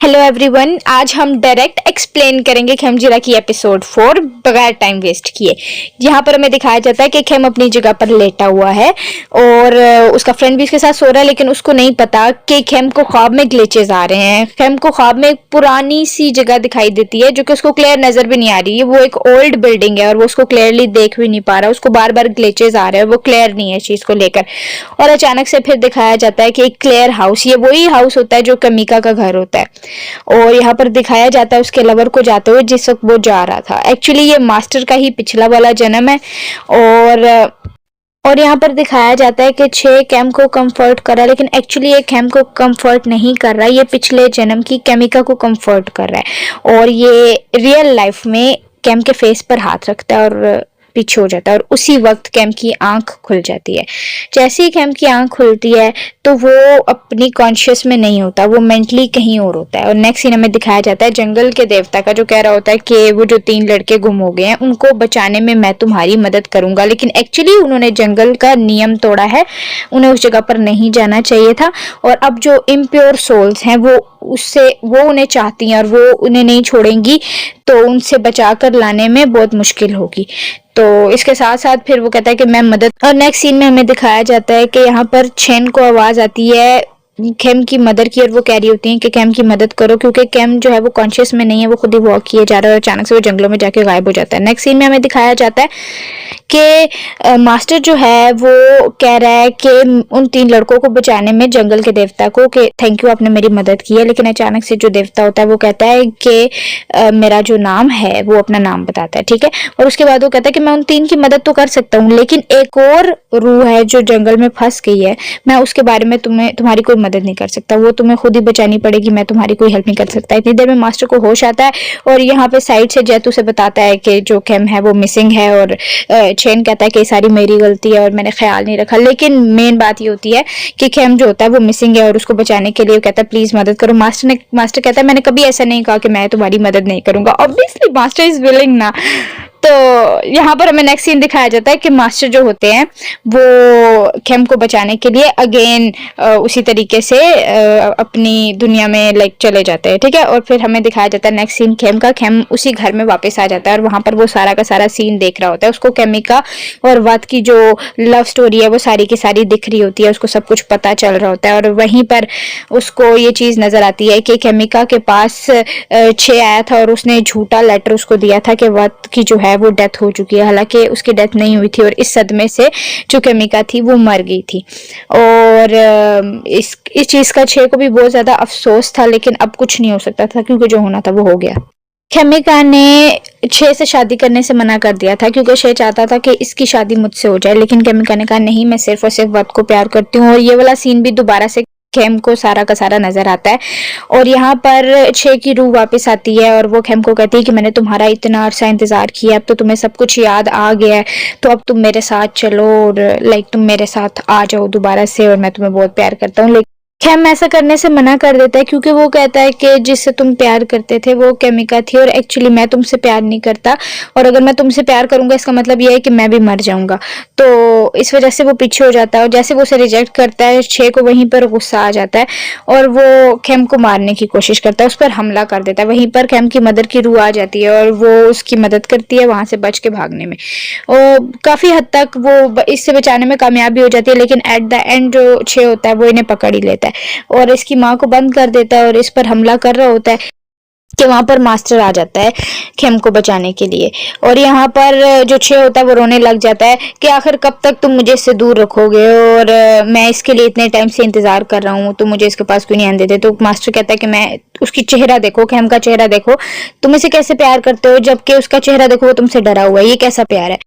Hello everyone, आज हम direct explain करेंगे खेमजीरा की एपिसोड 4 बगैर टाइम वेस्ट किए। यहाँ पर हमें दिखाया जाता है कि खेम अपनी जगह पर लेटा हुआ है और उसका फ्रेंड भी उसके साथ सो रहा है, लेकिन उसको नहीं पता कि खेम को ख्वाब में ग्लिचेस आ रहे हैं। खेम को ख्वाब में एक पुरानी सी जगह दिखाई देती है जो कि उसको क्लियर नजर भी नहीं आ रही है। वो एक ओल्ड बिल्डिंग है और वो उसको क्लियरली देख भी नहीं पा रहा। उसको बार बार ग्लिचेस आ रहे हैं, वो क्लियर नहीं है इस चीज को लेकर। और अचानक से फिर दिखाया जाता है कि एक क्लियर हाउस, ये वही हाउस होता है जो कमिका का घर होता है। और यहाँ पर दिखाया जाता है उसके लवर को जाते हुए जिस वक्त वो जा रहा था। एक्चुअली ये मास्टर का ही पिछला वाला जन्म है। और यहाँ पर दिखाया जाता है कि छे कैम को कंफर्ट कर रहा है, लेकिन एक्चुअली ये कैम को कंफर्ट नहीं कर रहा है, ये पिछले जन्म की केमिका को कंफर्ट कर रहा है। और ये रियल लाइफ में कैम के फेस पर हाथ रखता है और पीछे हो जाता है। और उसी वक्त कैम की आंख खुल जाती है। जैसे ही कैम की आंख खुलती है तो वो अपनी कॉन्शियस में नहीं होता, वो मेंटली कहीं और होता है। और नेक्स्ट सीन हमें दिखाया जाता है जंगल के देवता का, जो कह रहा होता है कि वो जो 3 लड़के गुम हो गए हैं उनको बचाने में मैं तुम्हारी मदद करूंगा। लेकिन एक्चुअली उन्होंने जंगल का नियम तोड़ा है, उन्हें उस जगह पर नहीं जाना चाहिए था। और अब जो इम्प्योर सोल्स हैं वो उन्हें चाहती हैं और वो उन्हें नहीं छोड़ेंगी, तो उनसे बचा कर लाने में बहुत मुश्किल होगी। तो इसके साथ साथ फिर वो कहता है कि मैं मदद। और नेक्स्ट सीन में हमें दिखाया जाता है कि यहाँ पर छेन को आवाज आती है कैम की मदर की, और वो कह रही होती है कि कैम की मदद करो, क्योंकि कैम जो है वो कॉन्शियस में नहीं है, वो खुद ही वॉक किए जा रहा है और अचानक से वो जंगलों में जाके गायब हो जाता है। नेक्स्ट सीन में हमें दिखाया जाता है कि मास्टर जो है वो कह रहा है कि उन 3 लड़कों को बचाने में जंगल के देवता को कि थैंक यू, आपने मेरी मदद की है। लेकिन अचानक से जो देवता होता है वो कहता है कि मेरा जो नाम है, वो अपना नाम बताता है, ठीक है। और उसके बाद वो कहता है कि मैं उन 3 की मदद तो कर सकता हूँ, लेकिन एक और रूह है जो जंगल में फंस गई है, मैं उसके बारे में तुम्हारी कोई मदद नहीं कर सकता, वो तुम्हें खुद ही बचानी पड़ेगी, मैं तुम्हारी कोई हेल्प नहीं कर सकता। इतनी देर में मास्टर को होश आता है और यहाँ पे साइड से जैतू से बताता है कि जो कैम है वो मिसिंग है। और चेन कहता है कि सारी मेरी गलती है और मैंने ख्याल नहीं रखा। लेकिन मेन बात ये होती है कि कैम जो होता है वो मिसिंग है और उसको बचाने के लिए कहता है प्लीज मदद करो। मास्टर कहता है मैंने कभी ऐसा नहीं कहा कि मैं तुम्हारी मदद नहीं करूंगा। ऑब्वियसली मास्टर इज विलिंग ना। तो यहाँ पर हमें नेक्स्ट सीन दिखाया जाता है कि मास्टर जो होते हैं वो खेम को बचाने के लिए अगेन उसी तरीके से अपनी दुनिया में लाइक चले जाते हैं, ठीक है। और फिर हमें दिखाया जाता है नेक्स्ट सीन खेम का। खेम उसी घर में वापस आ जाता है और वहां पर वो सारा का सारा सीन देख रहा होता है। उसको केमिका और वत की जो लव स्टोरी है वो सारी की सारी दिख रही होती है, उसको सब कुछ पता चल रहा होता है। और वहीं पर उसको ये चीज नजर आती है कि केमिका के पास 6 आया था और उसने झूठा लेटर उसको दिया था कि वत की जो है वो डेथ हो चुकी है, हालांकि उसकी डेथ नहीं हुई थी और इस सदमे से जो केमिका थी वो मर गई थी। और इस चीज का 6 को भी बहुत ज्यादा अफसोस था, लेकिन अब कुछ नहीं हो सकता था क्योंकि जो होना था वो हो गया। केमिका ने 6 से शादी करने से मना कर दिया था क्योंकि 6 चाहता था कि इसकी शादी मुझसे हो जाए, लेकिन केमिका ने कहा नहीं, मैं सिर्फ और सिर्फ वत को प्यार करती हूँ। और ये वाला सीन भी दोबारा से खेम को सारा का सारा नजर आता है। और यहाँ पर 6 की रूह वापस आती है और वो खेम को कहती है कि मैंने तुम्हारा इतना अरसा इंतजार किया, अब तो तुम्हें सब कुछ याद आ गया है, तो अब तुम मेरे साथ चलो और लाइक तुम मेरे साथ आ जाओ दोबारा से, और मैं तुम्हें बहुत प्यार करता हूँ। खेम ऐसा करने से मना कर देता है क्योंकि वो कहता है कि जिससे तुम प्यार करते थे वो केमिका थी और एक्चुअली मैं तुमसे प्यार नहीं करता, और अगर मैं तुमसे प्यार करूंगा इसका मतलब ये है कि मैं भी मर जाऊंगा। तो इस वजह से वो पीछे हो जाता है और जैसे वो उसे रिजेक्ट करता है 6 को वहीं पर गुस्सा आ जाता है और वो खेम को मारने की कोशिश करता है, उस पर हमला कर देता है। वहीं पर खेम की मदर की रूह आ जाती है और वो उसकी मदद करती है वहां से बच के भागने में, और काफी हद तक वो इससे बचाने में कामयाब भी हो जाती है। लेकिन एट द एंड जो 6 होता है वो इन्हें पकड़ ही लेता है और इसकी माँ को बंद कर देता है और इस पर हमला कर रहा होता है कि वहां पर मास्टर आ जाता है खेम को बचाने के लिए। और यहाँ पर जो 6 होता है वो रोने लग जाता है कि आखिर कब तक तुम मुझे इससे दूर रखोगे, और मैं इसके लिए इतने टाइम से इंतजार कर रहा हूँ, तुम मुझे इसके पास क्यों नहीं आने देते। तो मास्टर कहता है कि मैं उसकी चेहरा देखो, खेम का चेहरा देखो, तुम इसे कैसे प्यार करते हो, जबकि उसका चेहरा देखो वो तुमसे डरा हुआ है, ये कैसा प्यार है।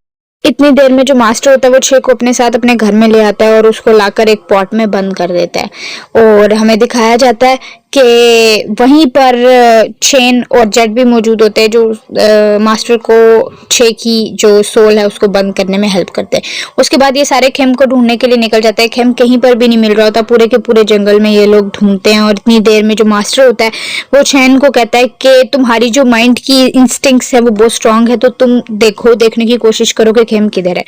इतनी देर में जो मास्टर होता है वो 6 को अपने साथ अपने घर में ले आता है और उसको लाकर एक पॉट में बंद कर देता है। और हमें दिखाया जाता है कि वहीं पर चेन और जेट भी मौजूद होते हैं जो मास्टर को 6 की जो सोल है उसको बंद करने में हेल्प करते हैं। उसके बाद ये सारे खेम को ढूंढने के लिए निकल जाते हैं। खेम कहीं पर भी नहीं मिल रहा होता, पूरे के पूरे जंगल में ये लोग ढूंढते हैं। और इतनी देर में जो मास्टर होता है वो चैन को कहता है कि तुम्हारी जो माइंड की इंस्टिंक्ट्स है वो बहुत स्ट्रांग है, तो तुम देखने की कोशिश करो कि खेम किधर है।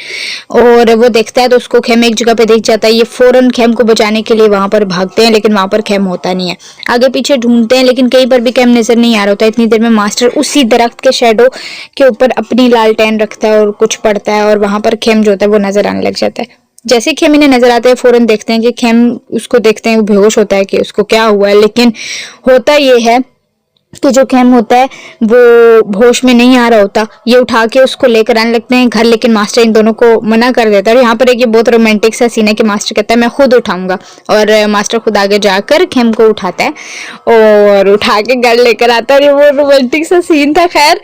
और वो देखता है तो उसको खेम एक जगह पे दिख जाता है। ये फौरन खेम को बचाने के लिए वहां पर भागते हैं, लेकिन वहां पर खेम होता नहीं है। आगे पीछे ढूंढते हैं लेकिन कहीं पर भी कैम नजर नहीं आ रहा होता। इतनी देर में मास्टर उसी दरख्त के शेडो के ऊपर अपनी लालटेन रखता है और कुछ पढ़ता है और वहां पर खेम जो होता है वो नजर आने लग जाता है। जैसे खेम इन्हें नजर आते हैं फौरन देखते हैं कि खेम उसको देखते हैं, वो बेहोश होता है कि उसको क्या हुआ है। लेकिन होता ये है कि जो खेम होता है वो होश में नहीं आ रहा होता। ये उठा के उसको लेकर आने लगते हैं घर, लेकिन मास्टर इन दोनों को मना कर देता है। और यहाँ पर एक ये बहुत रोमांटिक सा सीन है कि मास्टर कहता है मैं खुद उठाऊंगा और मास्टर खुद आगे जाकर खेम को उठाता है और उठा के घर लेकर आता है। ये वो रोमांटिक सा सीन था। खैर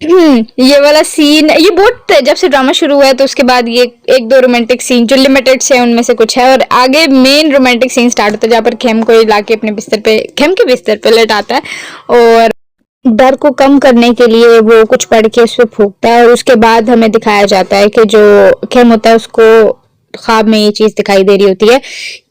ये वाला सीन, ये बहुत जब से ड्रामा शुरू हुआ है तो उसके बाद ये एक दो रोमांटिक सीन जो लिमिटेड से उनमें से कुछ है और आगे मेन रोमांटिक सीन स्टार्ट होता है जहाँ पर खेम को लाके अपने बिस्तर पे, खेम के बिस्तर पे लेटाता है और डर को कम करने के लिए वो कुछ पढ़ के उस पर फूंकता है। और उसके बाद हमें दिखाया जाता है कि जो खेम होता है उसको ख्वाब में ये चीज दिखाई दे रही होती है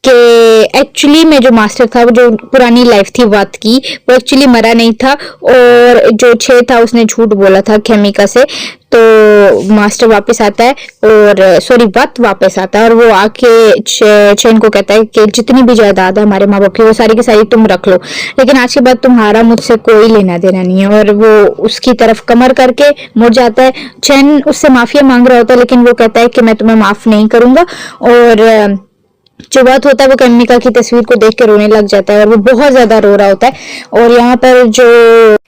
कि एक्चुअली में जो मास्टर था, वो जो पुरानी लाइफ थी वात की, वो एक्चुअली मरा नहीं था और जो छे था उसने झूठ बोला था खेमिका से। तो मास्टर वापस आता है और सॉरी वात वापस आता है और वो आके चैन को कहता है कि जितनी भी जायदाद है हमारे माँ बाप की वो सारी की सारी तुम रख लो, लेकिन आज के बाद तुम्हारा मुझसे कोई लेना देना नहीं है। और वो उसकी तरफ कमर करके मुड़ जाता है। चैन उससे माफिया मांग रहा होता है लेकिन वो कहता है कि मैं तुम्हें माफ नहीं करूंगा। और जो बात होता है वो केमिका की तस्वीर को देख के रोने लग जाता है और वो बहुत ज्यादा रो रहा होता है। और यहाँ पर जो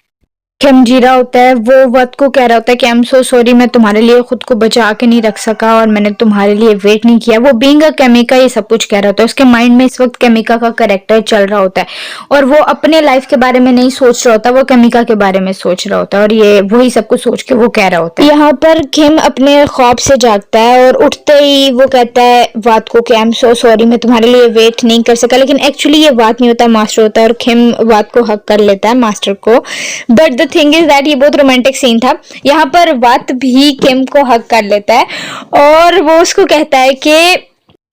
खेम जी रहा होता है वो वत को कह रहा होता है कि आई एम सो सॉरी, मैं तुम्हारे लिए खुद को बचा के नहीं रख सका और मैंने तुम्हारे लिए वेट नहीं किया। वो बीइंग अ केमिका ये सब कुछ कह रहा होता है। उसके माइंड में इस वक्त केमिका का कैरेक्टर चल रहा होता है और वो अपने लाइफ के बारे में नहीं सोच रहा होता, वो केमिका के बारे में सोच रहा होता है और ये वही सब कुछ सोच के वो कह रहा होता है। यहाँ पर खेम अपने ख्वाब से जागता है और उठते ही वो कहता है वात को कि आई एम सो सॉरी, मैं तुम्हारे लिए वेट नहीं कर सका। लेकिन एक्चुअली ये वात नहीं होता, मास्टर होता है और खेम वात को हक कर लेता है मास्टर को। But the thing is that ये बहुत रोमांटिक सीन था। यहाँ पर वात भी किम को हक कर लेता है और वो उसको कहता है कि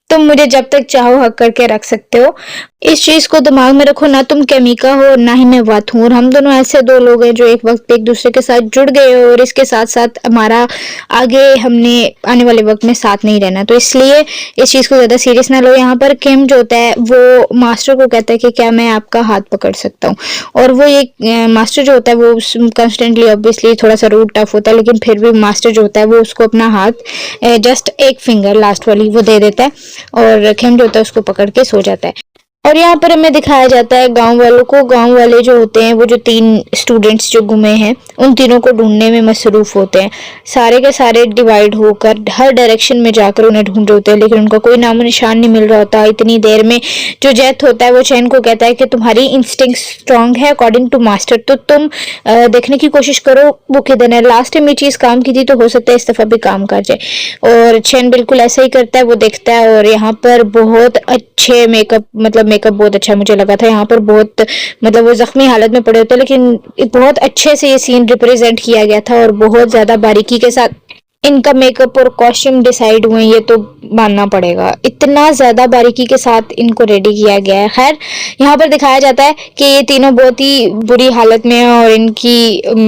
तुम मुझे जब तक चाहो हक करके रख सकते हो। इस चीज को दिमाग में रखो, ना तुम केमिका हो ना ही मैं वात हूँ और हम दोनों ऐसे दो लोग हैं जो एक वक्त एक दूसरे के साथ जुड़ गए और इसके साथ साथ हमारा आगे हमने आने वाले वक्त में साथ नहीं रहना, तो इसलिए इस चीज को ज्यादा सीरियस ना लो। यहाँ पर किम जो होता है वो मास्टर को कहता है कि क्या मैं आपका हाथ पकड़ सकता हूँ। और वो ये मास्टर जो होता है वो कॉन्स्टेंटली ऑब्वियसली थोड़ा सा रूड टफ होता है, लेकिन फिर भी मास्टर जो होता है वो उसको अपना हाथ जस्ट एक फिंगर लास्ट वाली वो दे देता है और किम जो होता है उसको पकड़ के सो जाता है। और यहाँ पर हमें दिखाया जाता है गांव वालों को। गांव वाले जो होते हैं वो जो 3 स्टूडेंट्स जो गुमे हैं उन तीनों को ढूंढने में मसरूफ होते हैं। सारे के सारे डिवाइड होकर हर डायरेक्शन में जाकर उन्हें ढूंढ रहे होते हैं, लेकिन उनका कोई नामो निशान नहीं मिल रहा होता। इतनी देर में जो जैथ होता है वो चैन को कहता है कि तुम्हारी इंस्टिंक्ट स्ट्रांग है अकॉर्डिंग टू मास्टर, तो तुम देखने की कोशिश करो वो किधर है। लास्ट टाइम ये चीज काम की थी तो हो सकता है इस दफा भी काम कर जाए। और चैन बिल्कुल ऐसा ही करता है, वो देखता है और यहाँ पर बहुत अच्छे मेकअप, मतलब मेकअप बहुत अच्छा मुझे लगा था। यहाँ पर बहुत मतलब वो जख्मी हालत में पड़े होते हैं लेकिन बहुत अच्छे से ये सीन रिप्रेजेंट किया गया था और बहुत ज्यादा बारीकी के साथ इनका मेकअप और कॉस्ट्यूम डिसाइड हुए, ये तो मानना पड़ेगा। इतना ज्यादा बारीकी के साथ इनको रेडी किया गया है। खैर यहाँ पर दिखाया जाता है कि ये तीनों बहुत ही बुरी हालत में हैं और इनकी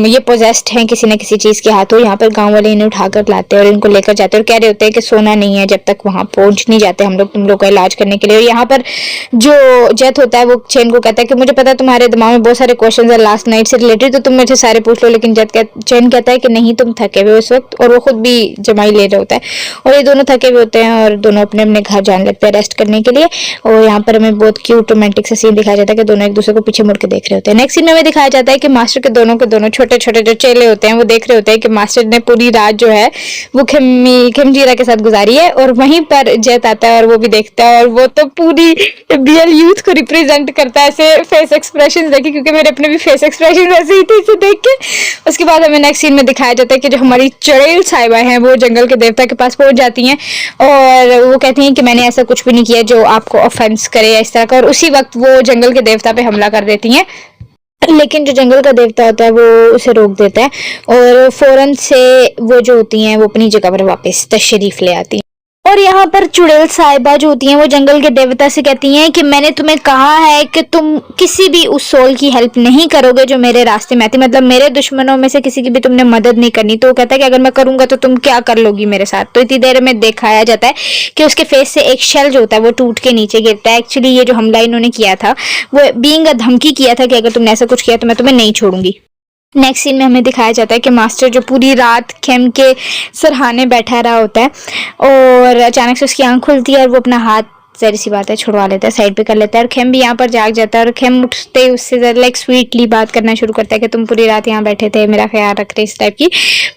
ये पोजेस्ड हैं किसी न किसी चीज के हाथों। यहाँ पर गांव वाले इन्हें उठाकर लाते हैं और इनको लेकर जाते हैं और कह रहे होते हैं कि सोना नहीं है जब तक वहां पहुंच नहीं जाते हम लोग तुम लोग का इलाज करने के लिए। और यहाँ पर जो जैथ होता है वो चैन को कहता है कि मुझे पता है तुम्हारे दिमाग में बहुत सारे क्वेश्चन है लास्ट नाइट से रिलेटेड, तो तुम मुझे सारे पूछ लो। लेकिन चैन कहता है कि नहीं, तुम थके हुए उस वक्त, और वो खुद भी जमाई ले रहा होता है और ये दोनों थके हुए होते हैं और दोनों अपने अपने घर जाने लगते हैं रेस्ट करने के लिए। और यहाँ पर हमें बहुत क्यूट रोमांटिक सा सीन दिखाया जाता है कि दोनों एक दूसरे को पीछे मुड़ के देख रहे होते हैं। नेक्स्ट सीन में हमें दिखाया जाता है कि मास्टर के दोनों छोटे छोटे जो चेले होते हैं वो देख रहे होते हैं कि मास्टर ने पूरी रात जो है वो खिमजीरा के साथ गुजारी है। और वहीं पर जैत आता है और वो भी देखता है और वो तो पूरी रियल यूथ को रिप्रेजेंट करता है ऐसे फेस एक्सप्रेशन देखे, क्योंकि मेरे अपने भी फेस एक्सप्रेशन वैसे ही थे इसे देख के। उसके बाद हमें नेक्स्ट सीन में दिखाया जाता है कि जो हमारी चुड़ैल साहिबा हैं वो जंगल के देवता के पास पहुंच जाती हैं और वो कहती हैं कि मैंने ऐसा कुछ भी नहीं किया जो आपको ऑफेंस करे या इस तरह का। और उसी वक्त वो जंगल के देवता पे हमला कर देती हैं, लेकिन जो जंगल का देवता होता है वो उसे रोक देता है और फौरन से वो जो होती हैं वो अपनी जगह पर वापस तशरीफ ले आती हैं। और यहाँ पर चुड़ैल साहिबा जो होती हैं वो जंगल के देवता से कहती हैं कि मैंने तुम्हें कहा है कि तुम किसी भी उस सोल की हेल्प नहीं करोगे जो मेरे रास्ते में आती, मतलब मेरे दुश्मनों में से किसी की भी तुमने मदद नहीं करनी। तो वो कहता है कि अगर मैं करूंगा तो तुम क्या कर लोगी मेरे साथ। तो इतनी देर में दिखाया जाता है कि उसके फेस से एक शेल जो होता है वो टूट के नीचे गिरता है। एक्चुअली ये जो हमला इन्होंने किया था वो बीइंग अ धमकी किया था कि अगर तुमने ऐसा कुछ किया तो मैं तुम्हें नहीं छोड़ूंगी। नेक्स्ट सीन में हमें दिखाया जाता है कि मास्टर जो पूरी रात खेम के सरहाने बैठा रहा होता है और अचानक से उसकी आंख खुलती है और वो अपना हाथ जहरी सी बात है छुड़वा लेता है, साइड पे कर लेता है और खेम भी यहाँ पर जाग जाता है और खेम उठते ही उससे लाइक स्वीटली बात करना शुरू करता है कि तुम पूरी रात यहाँ बैठे थे, मेरा ख्याल रख रहे, इस टाइप की।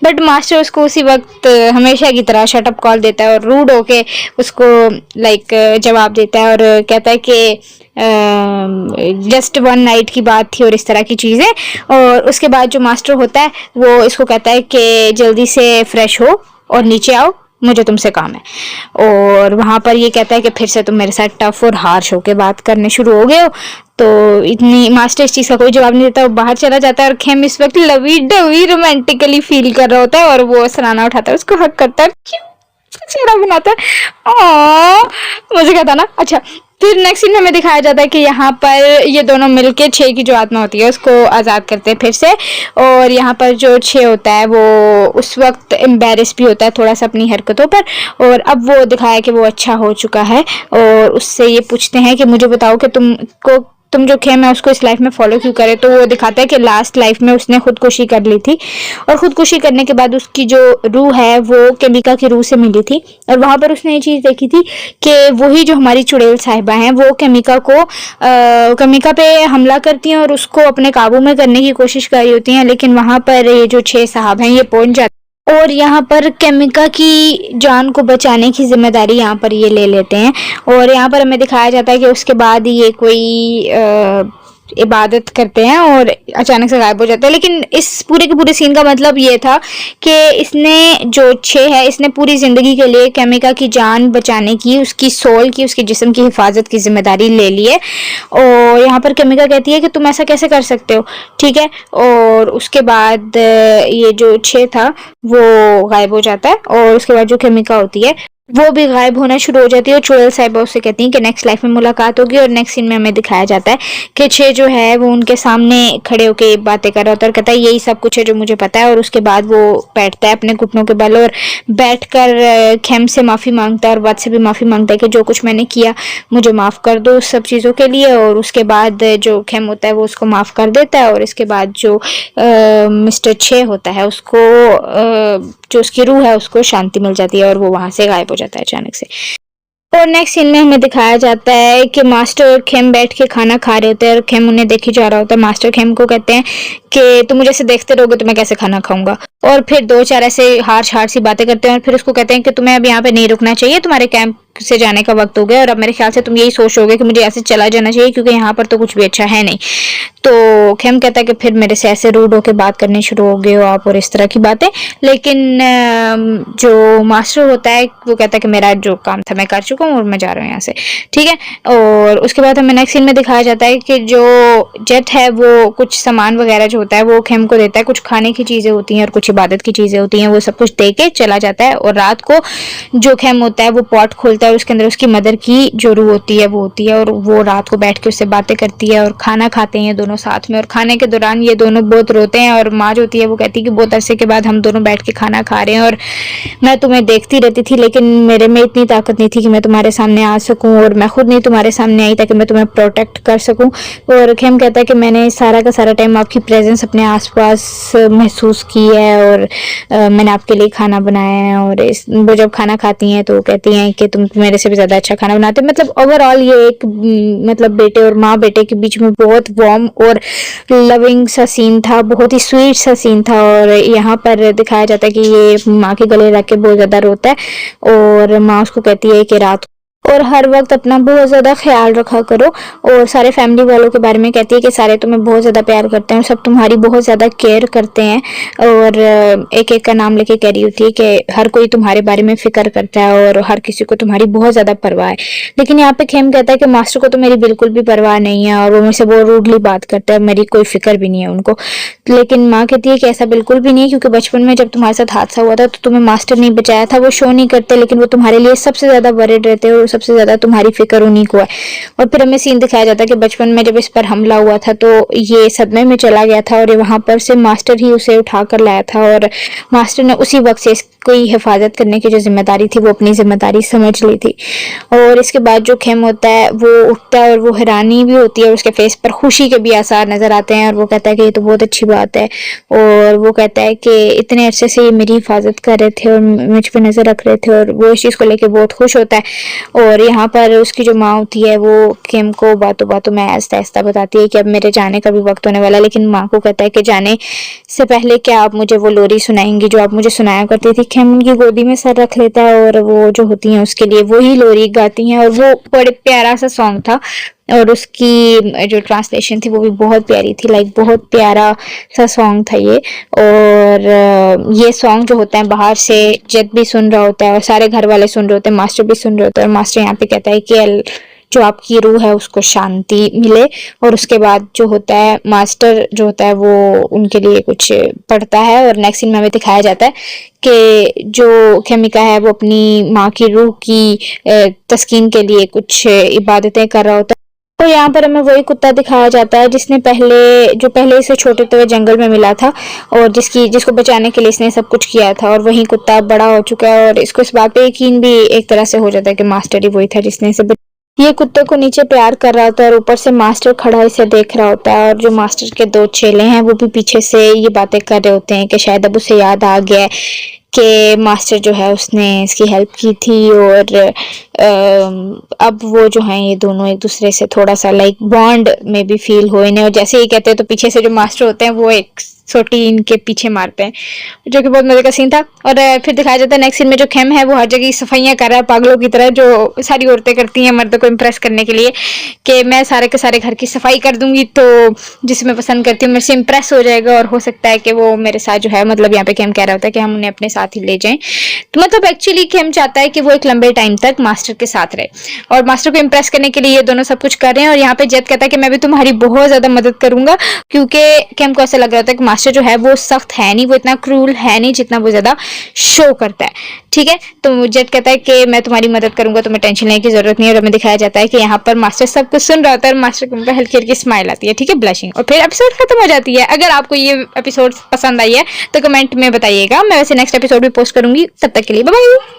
बट मास्टर उसको उसी वक्त हमेशा की तरह शटअप कॉल देता है और रूड होके उसको लाइक जवाब देता है और कहता है कि जस्ट वन नाइट की बात थी और इस तरह की चीज़ें। और उसके बाद जो मास्टर होता है वो इसको कहता है कि जल्दी से फ्रेश हो और नीचे आओ, मुझे तुमसे काम है। और वहाँ पर ये कहता है कि फिर से तुम मेरे साथ टफ और हार्श होके बात करने शुरू हो गए हो। तो इतनी मास्टर इस चीज़ का कोई जवाब नहीं देता, वो बाहर चला जाता है और खेम इस वक्त लवी डवी रोमांटिकली फील कर रहा होता है और वो सराहना उठाता है, उसको हक करता है, चेहरा बनाता है। मुझे कहता ना। अच्छा, फिर नेक्स्ट सीन में हमें दिखाया जाता है कि यहाँ पर ये दोनों मिलके छे की जो आत्मा होती है उसको आज़ाद करते हैं फिर से। और यहाँ पर जो छे होता है वो उस वक्त एम्बेरस भी होता है थोड़ा सा अपनी हरकतों पर, और अब वो दिखाया कि वो अच्छा हो चुका है और उससे ये पूछते हैं कि मुझे बताओ कि तुम जो खेम है उसको इस लाइफ में फॉलो क्यों करे। तो वो दिखाता है कि लास्ट लाइफ में उसने खुदकुशी कर ली थी और खुदकुशी करने के बाद उसकी जो रूह है वो केमिका की रूह से मिली थी और वहां पर उसने ये चीज देखी थी कि वही जो हमारी चुड़ैल साहिबा हैं वो केमिका पे हमला करती हैं और उसको अपने काबू में करने की कोशिश कर रही होती हैं, लेकिन वहां पर ये जो 6 साहब हैं ये पहुंच जाते और यहाँ पर केमिका की जान को बचाने की जिम्मेदारी यहाँ पर ये ले लेते हैं। और यहाँ पर हमें दिखाया जाता है कि उसके बाद ये कोई इबादत करते हैं और अचानक से गायब हो जाते हैं। लेकिन इस पूरे के पूरे सीन का मतलब ये था कि इसने जो छे है इसने पूरी ज़िंदगी के लिए केमिका की जान बचाने की, उसकी सोल की, उसके जिस्म की हिफाजत की जिम्मेदारी ले ली है। और यहाँ पर केमिका कहती है कि तुम ऐसा कैसे कर सकते हो, ठीक है। और उसके बाद ये जो छे था वो गायब हो जाता है और उसके बाद जो केमिका होती है वो भी गायब होना शुरू हो जाती है और चुड़ैल साहिबा उससे कहती हैं कि नेक्स्ट लाइफ में मुलाकात होगी। और नेक्स्ट सीन में हमें दिखाया जाता है कि छे जो है वो उनके सामने खड़े होके बातें कर रहा होता है और कहता है यही सब कुछ है जो मुझे पता है। और उसके बाद वो बैठता है अपने घुटनों के बल और बैठकर खेम से माफ़ी मांगता है और बात से भी माफ़ी मांगता है कि जो कुछ मैंने किया मुझे माफ़ कर दो उस सब चीज़ों के लिए। और उसके बाद जो खेम होता है वो उसको माफ़ कर देता है और इसके बाद जो मिस्टर छे होता है उसको जो उसकी रूह है उसको शांति मिल जाती है और वो वहां से गायब हो जाता है अचानक से। और नेक्स्ट सीन में हमें दिखाया जाता है कि मास्टर और खेम बैठ के खाना खा रहे होते हैं और खेम उन्हें देखी जा रहा होता है। मास्टर खेम को कहते हैं कि तुम मुझे ऐसे देखते रहोगे तो मैं कैसे खाना खाऊंगा। और फिर 2-4 ऐसे हार्श सी बातें करते हैं और फिर उसको कहते हैं कि तुम्हें अब यहाँ पे नहीं रुकना चाहिए, तुम्हारे कैंप से जाने का वक्त हो गया और अब मेरे ख्याल से तुम यही सोच रहोगे कि मुझे ऐसे चला जाना चाहिए क्योंकि यहाँ पर तो कुछ भी अच्छा है नहीं। तो खेम कहता है कि फिर मेरे से ऐसे रूड होकर बात करनी शुरू हो गए हो आप और इस तरह की बातें। लेकिन जो मास्टर होता है वो कहता है कि मेरा जो काम था मैं कर चुका हूँ और मैं जा रहा हूँ यहाँ से, ठीक है। और उसके बाद हमें नेक्स्ट सीन में दिखाया जाता है कि जो जेट है वो कुछ सामान वगैरह जो होता है वो खेम को देता है, कुछ खाने की चीज़ें होती हैं और कुछ इबादत की चीज़ें होती हैं, वो सब कुछ दे के चला जाता है। और रात को जो खेम होता है वो पॉट खोलता है और उसके अंदर उसकी मदर की जो रूह होती है वो होती है और वो रात को बैठ के उससे बातें करती है और खाना खाते हैं दोनों साथ में। और खाने के दौरान ये दोनों बहुत रोते हैं और माँ जो होती है वो कहती है कि बहुत अरसे के बाद हम दोनों बैठ के खाना खा रहे हैं और मैं तुम्हें देखती रहती थी लेकिन मेरे में इतनी ताकत नहीं थी कि मैं तुम्हारे सामने आ सकूं और मैं खुद नहीं तुम्हारे सामने आई ताकि मैं तुम्हें प्रोटेक्ट कर सकूं। और खेम कहता है कि मैंने सारा का सारा टाइम आपकी प्रेजेंस अपने आसपास महसूस की है और मैंने आपके लिए खाना बनाया है। और वो जब खाना खाती हैं तो कहती हैं कि तुम मेरे से भी ज़्यादा अच्छा खाना बनाते। मतलब ओवरऑल ये एक मतलब बेटे और माँ बेटे के बीच में बहुत वार्म और लविंग सा सीन था, बहुत ही स्वीट सा सीन था। और यहाँ पर दिखाया जाता है कि ये माँ के गले लग के बहुत ज़्यादा रोता है और माँ उसको कहती है कि रात और हर वक्त अपना बहुत ज़्यादा ख्याल रखा करो। और सारे फैमिली वालों के बारे में कहती है कि सारे तुम्हें बहुत ज़्यादा प्यार करते हैं और सब तुम्हारी बहुत ज़्यादा केयर करते हैं। और एक एक का नाम लेके कह रही होती है कि हर कोई तुम्हारे बारे में फ़िक्र करता है और हर किसी को तुम्हारी बहुत ज़्यादा परवाह है। लेकिन यहाँ पे खेम कहता है कि मास्टर को तो मेरी बिल्कुल भी परवाह नहीं है और वो मुझसे बहुत रूडली बात करता है, मेरी कोई फ़िक्र भी नहीं है उनको। लेकिन माँ कहती है कि ऐसा बिल्कुल भी नहीं है, क्योंकि बचपन में जब तुम्हारे साथ हादसा हुआ था तो तुम्हें मास्टर नहीं बचाया था। वो शो नहीं करते, लेकिन वो तुम्हारे लिए सबसे ज़्यादा वरीड रहते हैं और सबसे ज़्यादा तुम्हारी फिक्र उन्हीं को है। और फिर हमें सीन दिखाया जाता है कि बचपन में जब इस पर हमला हुआ था तो ये सदमे में चला गया था और वहां पर से मास्टर ही उसे उठा कर लाया था और मास्टर ने उसी वक्त से इसकी हिफाजत करने की जो जिम्मेदारी थी वो अपनी जिम्मेदारी समझ ली थी। और इसके बाद जो खेम होता है वो उठता है और वो हैरानी भी होती है और उसके फेस पर खुशी के भी आसार नजर आते हैं और वो कहता है कि ये तो बहुत अच्छी बात है। और वो कहता है कि इतने अरसे से ये मेरी हिफाजत कर रहे थे और मुझ पर नजर रख रहे थे और वो इस चीज़ को लेकर बहुत खुश होता है। और यहाँ पर उसकी जो माँ होती है वो खेम को बातों बातों में आहिस्ता आहिस्ता बताती है कि अब मेरे जाने का भी वक्त होने वाला है। लेकिन माँ को कहता है कि जाने से पहले क्या आप मुझे वो लोरी सुनाएंगी जो आप मुझे सुनाया करती थी। खेम उनकी गोदी में सर रख लेता है और वो जो होती हैं उसके लिए वही लोरी गाती हैं और वो बड़े प्यारा सा सॉन्ग था और उसकी जो ट्रांसलेशन थी वो भी बहुत प्यारी थी, लाइक बहुत प्यारा सा सॉन्ग था ये। और ये सॉन्ग जो होता है बाहर से जद भी सुन रहा होता है और सारे घर वाले सुन रहे होते हैं, मास्टर भी सुन रहे होते हैं और मास्टर यहाँ पे कहता है कि जो आपकी रूह है उसको शांति मिले। और उसके बाद जो होता है मास्टर जो होता है वो उनके लिए कुछ पढ़ता है और नेक्स्ट सीन में हमें दिखाया जाता है कि जो खेमिका है वो अपनी माँ की रूह की तस्कीन के लिए कुछ इबादतें कर रहा होता है। तो यहाँ पर हमें वही कुत्ता दिखाया जाता है जिसने पहले इसे छोटे हुए जंगल में मिला था और जिसको बचाने के लिए इसने सब कुछ किया था। और वही कुत्ता बड़ा हो चुका है और इसको इस बात पे यकीन भी एक तरह से हो जाता है कि मास्टर ही वही था जिसने इसे ये कुत्ते को नीचे प्यार कर रहा होता है और ऊपर से मास्टर खड़ा इसे देख रहा होता है। और जो मास्टर के दो चेले हैं वो भी पीछे से ये बातें कर रहे होते हैं कि शायद अब उसे याद आ गया कि मास्टर जो है उसने इसकी हेल्प की थी और अब वो जो है ये दोनों एक दूसरे से थोड़ा सा लाइक बॉन्ड में भी फील हुए ने। और जैसे ही कहते हैं तो पीछे से जो मास्टर होते हैं वो एक सोटी इनके पीछे मारते हैं, जो कि बहुत मजे का सीन था। और फिर दिखाया जाता है नेक्स्ट सीन में जो खेम है वो हर जगह सफाइयां कर रहा है पागलों की तरह, जो सारी औरतें करती हैं मर्दों को इम्प्रेस करने के लिए कि मैं सारे के सारे घर की सफाई कर दूंगी तो जिसे मैं पसंद करती हूँ मेरे से इम्प्रेस हो जाएगा और हो सकता है कि वो मेरे साथ जो है, मतलब यहाँ पे खेम कह रहा होता है कि हम उन्हें अपने साथ ही ले जाएं। तो मतलब एक्चुअली खेम चाहता है कि वो एक लंबे टाइम तक मास्टर के साथ रहे और मास्टर को इम्प्रेस करने के लिए ये दोनों सब कुछ कर रहे हैं। और यहाँ पे जद कहता है कि मैं भी तुम्हारी बहुत ज्यादा मदद करूंगा, क्योंकि खेम को ऐसा लग रहा होता है कि मास्टर जो है वो सख्त है नहीं, वो इतना क्रूल है नहीं जितना वो ज्यादा शो करता है। ठीक है, तो जद कहता है कि मैं तुम्हारी मदद करूंगा, तुम्हें टेंशन लेने की जरूरत नहीं है। और हमें दिखाया जाता है कि यहाँ पर मास्टर सब कुछ सुन रहा होता है और मास्टर के मुंह पे हल्की हल्की स्माइल आती है, ठीक है, ब्लशिंग, और फिर एपिसोड खत्म हो जाती है। अगर आपको ये एपिसोड पसंद आई है तो कमेंट में बताइएगा, मैं वैसे नेक्स्ट एपिसोड भी पोस्ट करूंगी। तब तक के लिए बाय बाय।